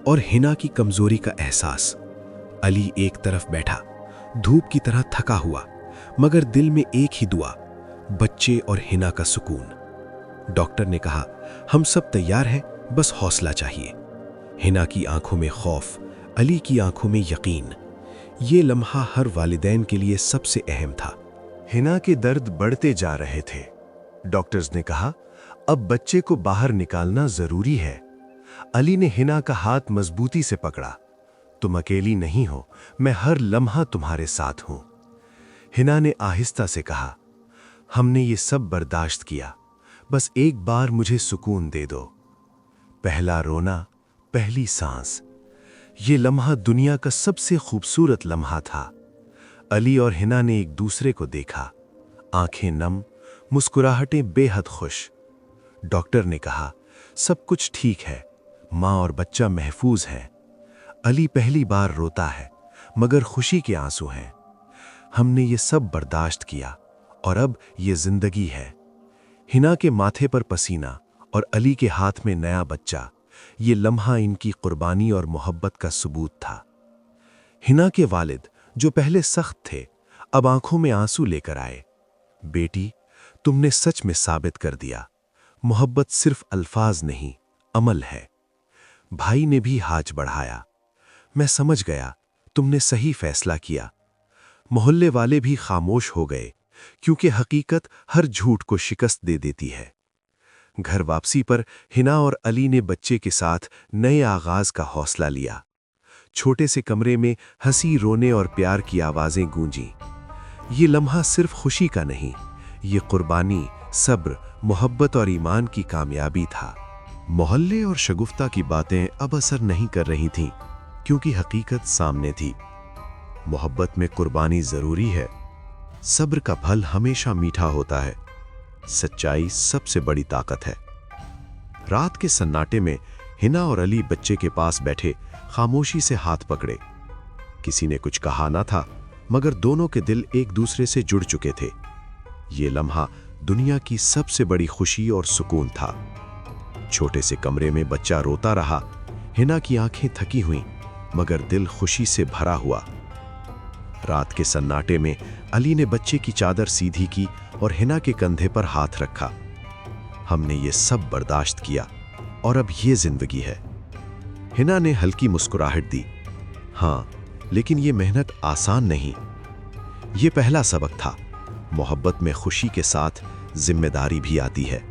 اور ہنا کی کمزوری کا احساس۔ علی ایک طرف بیٹھا، دھوپ کی طرح تھکا ہوا، مگر دل میں ایک ہی دعا، بچے اور ہنا کا سکون۔ ڈاکٹر نے کہا ہم سب تیار ہیں، بس حوصلہ چاہیے۔ ہنا کی آنکھوں میں خوف، علی کی آنکھوں میں یقین۔ یہ لمحہ ہر والدین کے لیے سب سے اہم تھا۔ ہنا کے درد بڑھتے جا رہے تھے۔ ڈاکٹرز نے کہا اب بچے کو باہر نکالنا ضروری ہے۔ علی نے ہنا کا ہاتھ مضبوطی سے پکڑا، تم اکیلی نہیں ہو، میں ہر لمحہ تمہارے ساتھ ہوں۔ ہنا نے آہستہ سے کہا، ہم نے یہ سب برداشت کیا، بس ایک بار مجھے سکون دے دو۔ پہلا رونا، پہلی سانس، یہ لمحہ دنیا کا سب سے خوبصورت لمحہ تھا۔ علی اور ہنا نے ایک دوسرے کو دیکھا، آنکھیں نم، مسکراہٹیں بے حد خوش۔ ڈاکٹر نے کہا سب کچھ ٹھیک ہے، ماں اور بچہ محفوظ ہیں۔ علی پہلی بار روتا ہے، مگر خوشی کے آنسو ہیں۔ ہم نے یہ سب برداشت کیا اور اب یہ زندگی ہے۔ हिना के माथे पर पसीना और अली के हाथ में नया बच्चा, ये लम्हा इनकी कुर्बानी और मोहब्बत का सबूत था। हिना के वालिद, जो पहले सख्त थे, अब आंखों में आंसू लेकर आए। बेटी, तुमने सच में साबित कर दिया, मोहब्बत सिर्फ अल्फाज नहीं, अमल है। भाई ने भी हाथ बढ़ाया। मैं समझ गया, तुमने सही फैसला किया। मोहल्ले वाले भी खामोश हो गए, क्योंकि हकीकत हर झूठ को शिकस्त दे देती है। घर वापसी पर हिना और अली ने बच्चे के साथ नए आगाज का हौसला लिया। छोटे से कमरे में हंसी, रोने और प्यार की आवाजें गूंजीं। ये लम्हा सिर्फ खुशी का नहीं, ये कुर्बानी, सब्र, मोहब्बत और ईमान की कामयाबी था। मोहल्ले और शगुफ्ता की बातें अब असर नहीं कर रही थीं, क्योंकि हकीकत सामने थी। मोहब्बत में कुर्बानी जरूरी है, सब्र का फल हमेशा मीठा होता है, सच्चाई सबसे बड़ी ताकत है। रात के सन्नाटे में हिना और अली बच्चे के पास बैठे खामोशी से हाथ पकड़े। किसी ने कुछ कहा ना था, मगर दोनों के दिल एक दूसरे से जुड़ चुके थे। ये लम्हा दुनिया की सबसे बड़ी खुशी और सुकून था। छोटे से कमरे में बच्चा रोता रहा। हिना की आंखें थकी हुईं, मगर दिल खुशी से भरा हुआ। रात के सन्नाटे में अली ने बच्चे की चादर सीधी की और हिना के कंधे पर हाथ रखा। हमने ये सब बर्दाश्त किया और अब ये जिंदगी है। हिना ने हल्की मुस्कुराहट दी। हाँ, लेकिन ये मेहनत आसान नहीं। ये पहला सबक था, मोहब्बत में खुशी के साथ जिम्मेदारी भी आती है।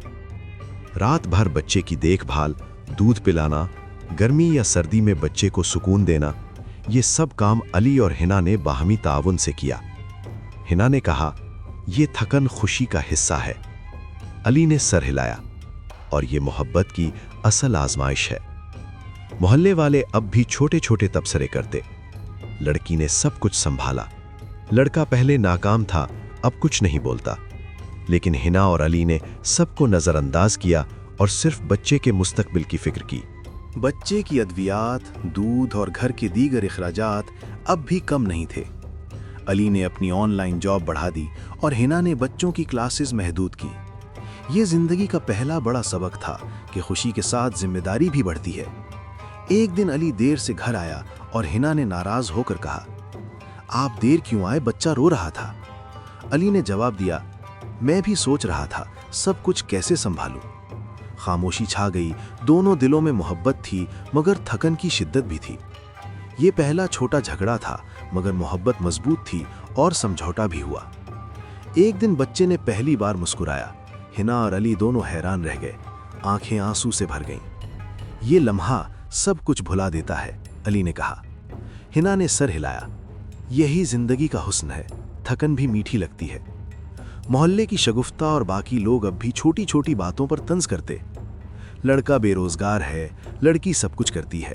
रात भर बच्चे की देखभाल, दूध पिलाना, गर्मी या सर्दी में बच्चे को सुकून देना, ये सब काम अली और हिना ने बाहमी ताउन से किया। हिना ने कहा, ये थकन खुशी का हिस्सा है। अली ने सर हिलाया, और ये मोहब्बत की असल आजमाइश है। मोहल्ले वाले अब भी छोटे छोटे तबसरे करते। लड़की ने सब कुछ संभाला। लड़का पहले नाकाम था, अब कुछ नहीं बोलता। लेकिन हिना और अली ने सबको नजरअंदाज किया और सिर्फ बच्चे के मुस्तकबिल की फिक्र की। बच्चे की अद्वियात, दूध और घर के दीगर अखराजात अब भी कम नहीं थे। अली ने अपनी ऑनलाइन जॉब बढ़ा दी और हिना ने बच्चों की क्लासेस महदूद की। ये जिंदगी का पहला बड़ा सबक था कि खुशी के साथ जिम्मेदारी भी बढ़ती है। एक दिन अली देर से घर आया और हिना ने नाराज होकर कहा, आप देर क्यों आए, बच्चा रो रहा था। अली ने जवाब दिया, मैं भी सोच रहा था सब कुछ कैसे संभालूं। खामोशी छा गई। दोनों दिलों में मोहब्बत थी, मगर थकन की शिद्दत भी थी। ये पहला छोटा झगड़ा था, मगर मोहब्बत मजबूत थी और समझौता भी हुआ। एक दिन बच्चे ने पहली बार मुस्कुराया। हिना और अली दोनों हैरान रह गए, आंखें आंसू से भर गईं। ये लम्हा सब कुछ भुला देता है, अली ने कहा। हिना ने सर हिलाया। यही जिंदगी का हुस्न है, थकन भी मीठी लगती है। मोहल्ले की शगुफ्ता और बाकी लोग अब भी छोटी छोटी बातों पर तंज करते। लड़का बेरोजगार है, लड़की सब कुछ करती है,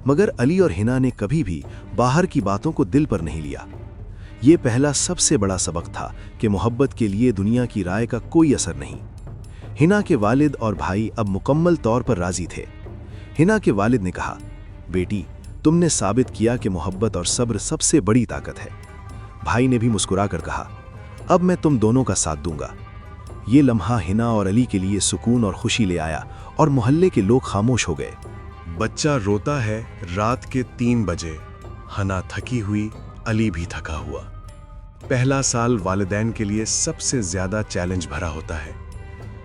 मगर अली और हिना ने कभी भी बाहर की बातों को दिल पर नहीं लिया। ये पहला सबसे बड़ा सबक था कि मोहब्बत के लिए दुनिया की राय का कोई असर नहीं। हिना के वालिद और भाई अब मुकम्मल तौर पर राजी थे। हिना के वालिद ने कहा, बेटी, तुमने साबित किया कि मोहब्बत और सब्र सबसे बड़ी ताकत है। भाई ने भी मुस्कुराकर कहा, अब मैं तुम दोनों का साथ दूंगा। ये लम्हा हिना और अली के लिए सुकून और खुशी ले आया और मोहल्ले के लोग खामोश हो गए। बच्चा रोता है रात के 3 बजे। हना थकी हुई, अली भी थका हुआ। पहला साल वालिदैन के लिए सबसे ज्यादा चैलेंज भरा होता है,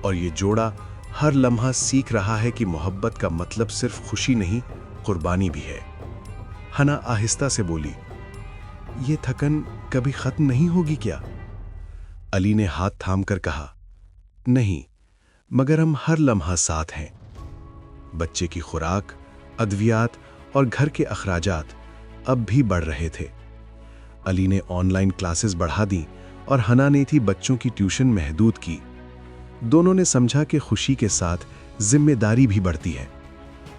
और ये जोड़ा हर लम्हा सीख रहा है कि मोहब्बत का मतलब सिर्फ खुशी नहीं, कुर्बानी भी है। हना आहिस्ता से बोली, ये थकन कभी खत्म नहीं होगी क्या? अली ने हाथ थामकर कहा, नहीं, मगर हम हर लम्हा साथ हैं। बच्चे की खुराक, अद्वियात और घर के अखराजात अब भी बढ़ रहे थे। अली ने ऑनलाइन क्लासेस बढ़ा दी और हना ने थी बच्चों की ट्यूशन महदूद की। दोनों ने समझा कि खुशी के साथ जिम्मेदारी भी बढ़ती है,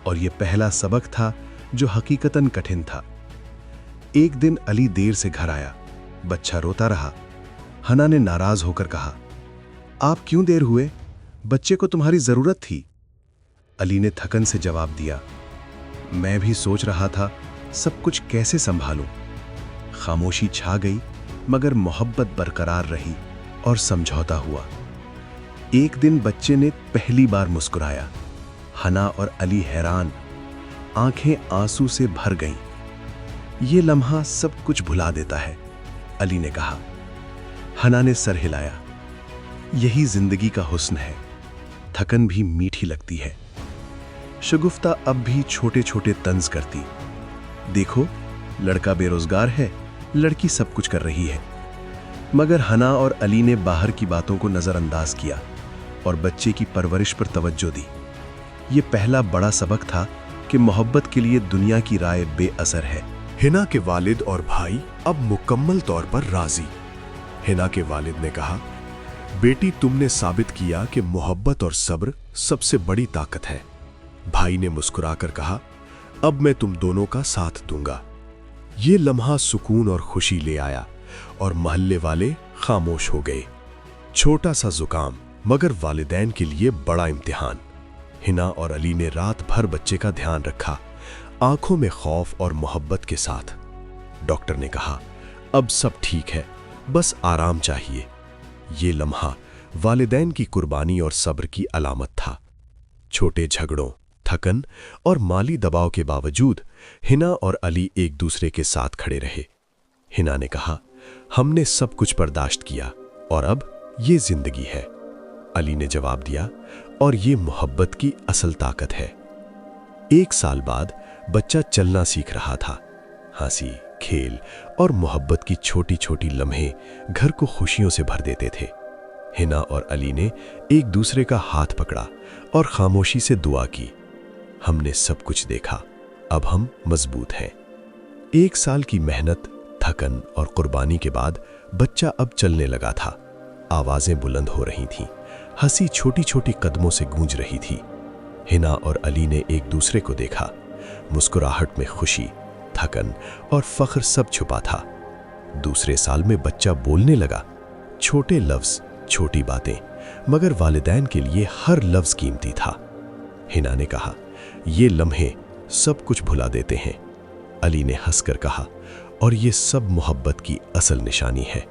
और यह पहला सबक था जो हकीकतन कठिन था। एक दिन अली देर से घर आया। बच्चा रोता रहा। हना ने नाराज होकर कहा, आप क्यों देर हुए? बच्चे को तुम्हारी जरूरत थी। अली ने थकन से जवाब दिया, मैं भी सोच रहा था सब कुछ कैसे संभालूं। खामोशी छा गई, मगर मोहब्बत बरकरार रही और समझौता हुआ। ایک دن بچے نے پہلی بار مسکرایا۔ ہنا اور علی حیران، آنکھیں آنسو سے بھر گئیں۔ یہ لمحہ سب کچھ بھلا دیتا ہے، علی نے کہا۔ ہنا نے سر ہلایا۔ یہی زندگی کا حسن ہے، تھکن بھی میٹھی لگتی ہے۔ شگفتہ اب بھی چھوٹے چھوٹے طنز کرتی، دیکھو لڑکا بے روزگار ہے، لڑکی سب کچھ کر رہی ہے۔ مگر ہنا اور علی نے باہر کی باتوں کو نظر انداز کیا اور بچے کی پرورش پر توجہ دی۔ یہ پہلا بڑا سبق تھا کہ محبت کے لیے دنیا کی رائے بے اثر ہے۔ ہنا کے والد اور بھائی اب مکمل طور پر راضی۔ ہنا کے والد نے کہا، بیٹی تم نے ثابت کیا کہ محبت اور صبر سب سے بڑی طاقت ہے۔ بھائی نے مسکرا کر کہا، اب میں تم دونوں کا ساتھ دوں گا۔ یہ لمحہ سکون اور خوشی لے آیا اور محلے والے خاموش ہو گئے۔ چھوٹا سا زکام مگر والدین کے لیے بڑا امتحان۔ ہنا اور علی نے رات بھر بچے کا دھیان رکھا، آنکھوں میں خوف اور محبت کے ساتھ۔ ڈاکٹر نے کہا، اب سب ٹھیک ہے، بس آرام چاہیے۔ یہ لمحہ والدین کی قربانی اور صبر کی علامت تھا۔ چھوٹے جھگڑوں، تھکن اور مالی دباؤ کے باوجود ہنا اور علی ایک دوسرے کے ساتھ کھڑے رہے۔ ہنا نے کہا، ہم نے سب کچھ برداشت کیا اور اب یہ زندگی ہے۔ علی نے جواب دیا، اور یہ محبت کی اصل طاقت ہے۔ 1 سال بعد بچہ چلنا سیکھ رہا تھا۔ ہنسی، کھیل اور محبت کی چھوٹی چھوٹی لمحے گھر کو خوشیوں سے بھر دیتے تھے۔ ہنا اور علی نے ایک دوسرے کا ہاتھ پکڑا اور خاموشی سے دعا کی، ہم نے سب کچھ دیکھا، اب ہم مضبوط ہیں۔ 1 سال کی محنت، تھکن اور قربانی کے بعد بچہ اب چلنے لگا تھا۔ آوازیں بلند ہو رہی تھیں، ہنسی چھوٹی چھوٹی قدموں سے گونج رہی تھی۔ ہنا اور علی نے ایک دوسرے کو دیکھا، مسکراہٹ میں خوشی، تھکن اور فخر سب چھپا تھا۔ دوسرے سال میں بچہ بولنے لگا، چھوٹے لفظ، چھوٹی باتیں، مگر والدین کے لیے ہر لفظ قیمتی تھا۔ ہنا نے کہا، یہ لمحے سب کچھ بھلا دیتے ہیں۔ علی نے ہنس کر کہا، اور یہ سب محبت کی اصل نشانی ہے۔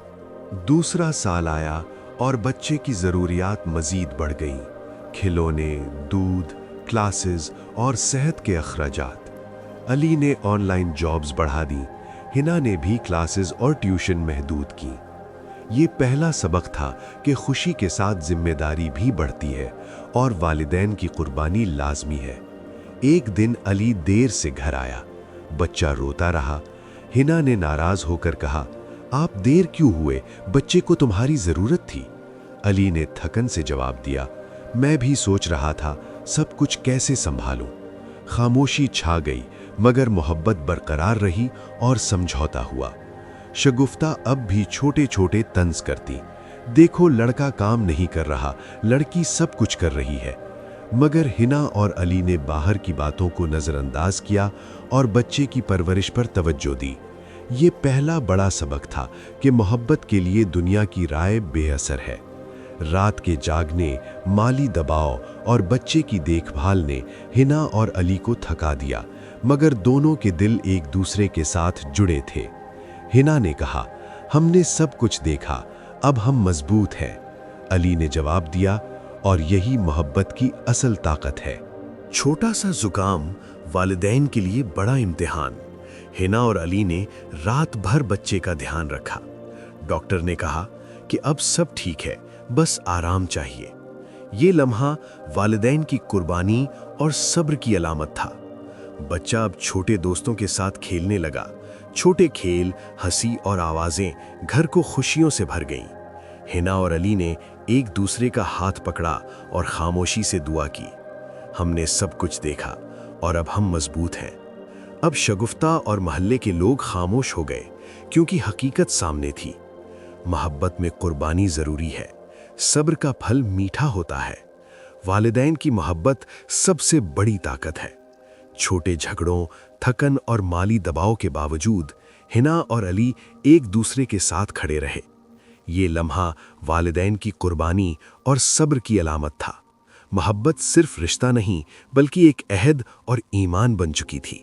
دوسرا سال آیا اور بچے کی ضروریات مزید بڑھ گئیں۔ کھلونے، دودھ، کلاسز اور صحت کے اخراجات۔ علی نے آن لائن جابز بڑھا دیں، ہنا نے بھی کلاسز اور ٹیوشن محدود کی۔ یہ پہلا سبق تھا کہ خوشی کے ساتھ ذمہ داری بھی بڑھتی ہے اور والدین کی قربانی لازمی ہے۔ ایک دن علی دیر سے گھر آیا، بچہ روتا رہا۔ ہنا نے ناراض ہو کر کہا، آپ دیر کیوں ہوئے؟ بچے کو تمہاری ضرورت تھی۔ علی نے تھکن سے جواب دیا، میں بھی سوچ رہا تھا سب کچھ کیسے سنبھالوں۔ خاموشی چھا گئی، مگر محبت برقرار رہی اور سمجھوتا ہوا۔ شگفتہ اب بھی چھوٹے چھوٹے طنز کرتی، دیکھو لڑکا کام نہیں کر رہا، لڑکی سب کچھ کر رہی ہے۔ مگر ہنا اور علی نے باہر کی باتوں کو نظر انداز کیا اور بچے کی پرورش پر توجہ دی۔ یہ پہلا بڑا سبق تھا کہ محبت کے لیے دنیا کی رائے بے اثر ہے۔ رات کے جاگنے، مالی دباؤ اور بچے کی دیکھ بھال نے ہنا اور علی کو تھکا دیا، مگر دونوں کے دل ایک دوسرے کے ساتھ جڑے تھے۔ ہنا نے کہا، ہم نے سب کچھ دیکھا، اب ہم مضبوط ہیں۔ علی نے جواب دیا، اور یہی محبت کی اصل طاقت ہے۔ چھوٹا سا زکام والدین کے لیے بڑا امتحان۔ ہنا اور علی نے رات بھر بچے کا دھیان رکھا۔ ڈاکٹر نے کہا کہ اب سب ٹھیک ہے، بس آرام چاہیے۔ یہ لمحہ والدین کی قربانی اور صبر کی علامت تھا۔ بچہ اب چھوٹے دوستوں کے ساتھ کھیلنے لگا۔ چھوٹے کھیل، ہنسی اور آوازیں گھر کو خوشیوں سے بھر گئیں۔ ہنا اور علی نے ایک دوسرے کا ہاتھ پکڑا اور خاموشی سے دعا کی، ہم نے سب کچھ دیکھا اور اب ہم مضبوط ہیں۔ اب شگفتہ اور محلے کے لوگ خاموش ہو گئے، کیونکہ حقیقت سامنے تھی۔ محبت میں قربانی ضروری ہے، صبر کا پھل میٹھا ہوتا ہے۔ والدین کی محبت سب سے بڑی طاقت ہے۔ چھوٹے جھگڑوں، تھکن اور مالی دباؤ کے باوجود ہنا اور علی ایک دوسرے کے ساتھ کھڑے رہے۔ یہ لمحہ والدین کی قربانی اور صبر کی علامت تھا۔ محبت صرف رشتہ نہیں بلکہ ایک عہد اور ایمان بن چکی تھی۔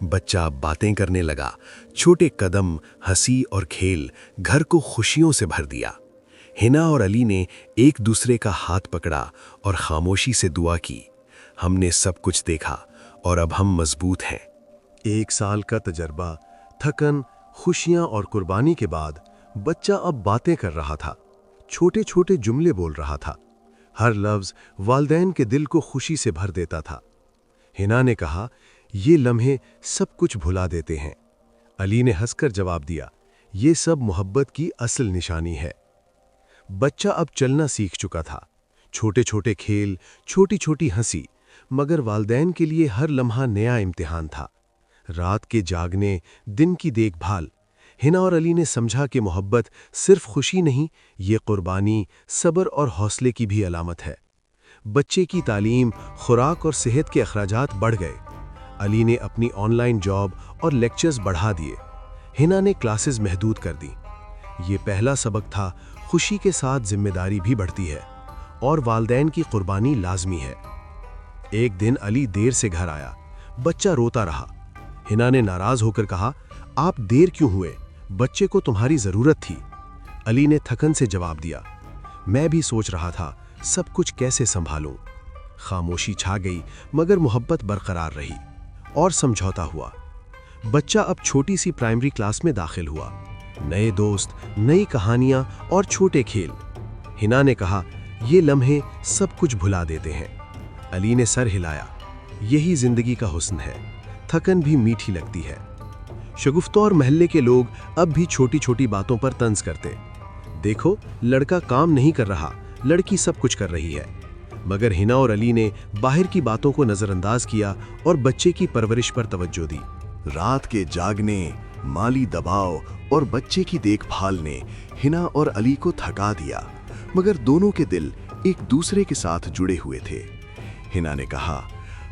بچہ باتیں کرنے لگا، چھوٹے قدم، ہنسی اور کھیل گھر کو خوشیوں سے بھر دیا۔ हिना और अली ने एक दूसरे का हाथ पकड़ा और खामोशी से दुआ की। हमने सब कुछ देखा और अब हम मजबूत हैं। 1 साल का तजर्बा, थकन, खुशियां और कुर्बानी के बाद बच्चा अब बातें कर रहा था, छोटे छोटे जुमले बोल रहा था। हर लफ्ज वालिदैन के दिल को खुशी से भर देता था। हिना ने कहा, ये लम्हे सब कुछ भुला देते हैं। अली ने हंसकर जवाब दिया, ये सब मोहब्बत की असल निशानी है। बच्चा अब चलना सीख चुका था। छोटे छोटे खेल, छोटी छोटी हंसी, मगर वालिदैन के लिए हर लम्हा नया इम्तिहान था। रात के जागने, दिन की देखभाल। हिना और अली ने समझा कि मोहब्बत सिर्फ खुशी नहीं, ये कुर्बानी, सब्र और हौसले की भी अलामत है। बच्चे की तालीम, खुराक और सेहत के अखराजात बढ़ गए। अली ने अपनी ऑनलाइन जॉब और लेक्चर्स बढ़ा दिए। हिना ने क्लासेस महदूद कर दी। ये पहला सबक था, खुशी के साथ जिम्मेदारी भी बढ़ती है और वालिदैन की कुर्बानी लाजमी है। एक दिन अली देर से घर आया। बच्चा रोता रहा। हिना ने नाराज होकर कहा, आप देर क्यों हुए? बच्चे को तुम्हारी जरूरत थी। अली ने थकन से जवाब दिया, मैं भी सोच रहा था सब कुछ कैसे संभालूं। खामोशी छा गई, मगर मोहब्बत बरकरार रही और समझौता हुआ। बच्चा अब छोटी सी प्राइमरी क्लास में दाखिल हुआ। नए दोस्त, नई कहानियां और छोटे खेल। हिना ने कहा, ये लम्हे सब कुछ भुला देते हैं। अली ने सर हिलाया, यही जिंदगी का हुस्न है, थकन भी मीठी लगती है। शगुफ्ता और महल्ले के लोग अब भी छोटी छोटी बातों पर तंज करते। देखो, लड़का काम नहीं कर रहा, लड़की सब कुछ कर रही है। मगर हिना और अली ने बाहर की बातों को नजरअंदाज किया और बच्चे की परवरिश पर तवज्जो दी। रात के जागने, माली दबाव और बच्चे की देखभाल ने हिना और अली को थका दिया, मगर दोनों के दिल एक दूसरे के साथ जुड़े हुए थे। हिना ने कहा,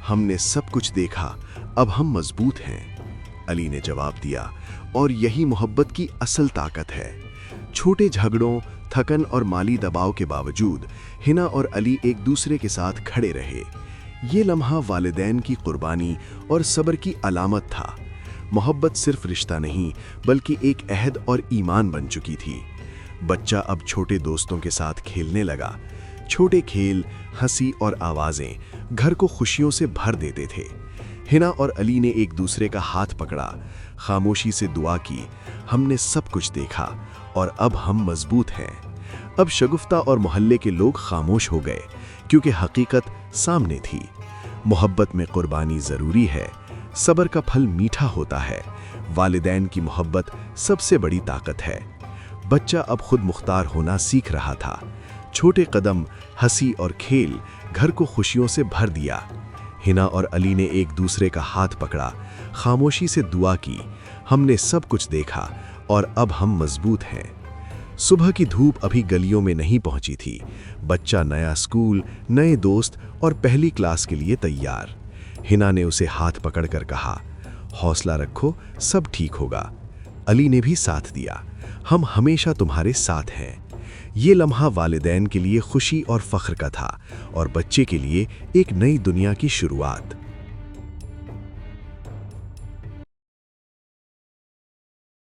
हमने सब कुछ देखा, अब हम मजबूत हैं। अली ने जवाब दिया, और यही मोहब्बत की असल ताकत है। छोटे झगड़ों, थकन और माली दबाव के बावजूद हिना और अली एक दूसरे के साथ खड़े रहे। ये लम्हा वालिदैन की कुर्बानी और सब्र की अलामत था। मोहब्बत सिर्फ रिश्ता नहीं, बल्कि एक अहद और ईमान बन चुकी थी। बच्चा अब छोटे दोस्तों के साथ खेलने लगा। छोटे खेल, हंसी और आवाजें घर को खुशियों से भर देते थे। हिना और अली ने एक दूसरे का हाथ पकड़ा, खामोशी से दुआ की, हमने सब कुछ देखा और अब हम मजबूत हैं। अब शगुफ्ता और मोहल्ले के लोग खामोश हो गए, क्योंकि हकीकत सामने थी। मोहब्बत में कुर्बानी जरूरी है, सब्र का फल मीठा होता है। वालिदैन की मोहब्बत सबसे बड़ी ताकत है। बच्चा अब खुद मुख्तार होना सीख रहा था। छोटे कदम, हंसी और खेल घर को खुशियों से भर दिया। हिना और अली ने एक दूसरे का हाथ पकड़ा, खामोशी से दुआ की, हमने सब कुछ देखा और अब हम मजबूत हैं। सुबह की धूप अभी गलियों में नहीं पहुंची थी। बच्चा नया स्कूल, नए दोस्त और पहली क्लास के लिए तैयार। हिना ने उसे हाथ पकड़कर कहा, हौसला रखो, सब ठीक होगा। अली ने भी साथ दिया, हम हमेशा तुम्हारे साथ हैं। ये लम्हा वालिदैन के लिए खुशी और फख्र का था और बच्चे के लिए एक नई दुनिया की शुरुआत।